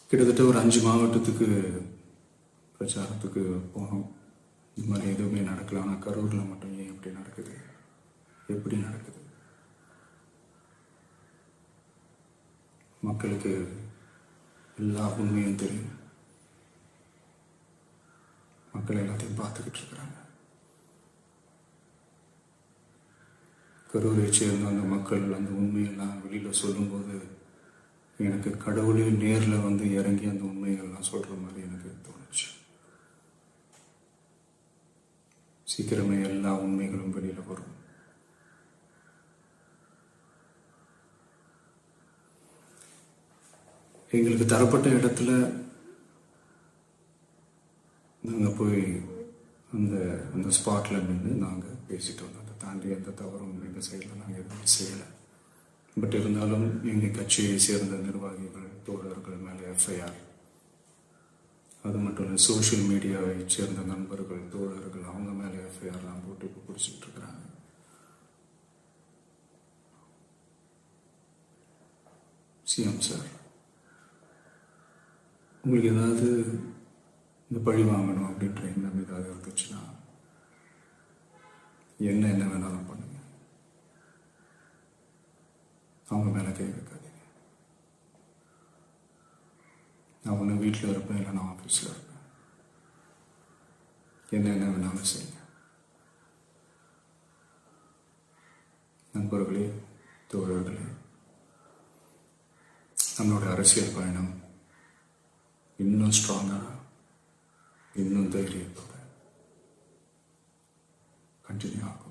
கிட்டத்தட்ட ஒரு 5 மாவட்டத்துக்கு பிரச்சாரத்துக்கு போனோம். இந்த மாதிரி எதுவுமே நடக்கல. ஆனால் கரூரில் மட்டும் ஏன் எப்படி நடக்குது, எப்படி நடக்குது? மக்களுக்கு எல்லா உண்மையும் தெரியும். மக்கள் எல்லாத்தையும் பார்த்துக்கிட்டு இருக்கிறாங்க. கரூரை சேர்ந்த அந்த மக்கள் அந்த உண்மையெல்லாம் வெளியில் சொல்லும்போது எனக்கு கடவுளே நேரில் வந்து இறங்கி அந்த உண்மைகள்லாம் சொல்கிற மாதிரி எனக்கு தோணுச்சு. சீக்கிரமே எல்லா உண்மைகளும் வெளியில் வரும். எங்களுக்கு தரப்பட்ட இடத்துல நாங்கள் போய் அந்த ஸ்பாட்டில் நின்று நாங்கள் பேசிட்டு வந்தோம். அதை தாண்டி எந்த தவறும் எங்கள் சைடில் நாங்கள் எதுவும் செய்யலை. பட் இருந்தாலும் எங்கள் கட்சியை சேர்ந்த நிர்வாகிகள் தோழர்கள் மேலே எஃப்ஐஆர், அது மட்டும் இல்லை சோஷியல் மீடியாவை சேர்ந்த நண்பர்கள் தோழர்கள் அவங்க மேலே எஃப்ஐஆர்லாம் போட்டு இப்போ பிடிச்சிட்டு இருக்கிறாங்க. சிஎம் சார், உங்களுக்கு ஏதாவது இந்த பழி வாங்கணும் அப்படின்ற எண்ணம் ஏதாவது இருந்துச்சுன்னா என்ன வேணாலும் பண்ணுங்க. அவங்க மேலே கை வைக்காதீங்க. நான் ஒன்று வீட்டில் இருப்பேன், இல்லை நான் ஆஃபீஸில் இருப்பேன். என்ன வேணாலும் செய்யுங்க. நண்பர்களே, தோழர்களே, நம்மளோட அரசியல் பயணம் இன்னும் ஸ்ட்ராங்காக, இன்னும் தைரியத்தோட கண்டினியூ ஆகும்.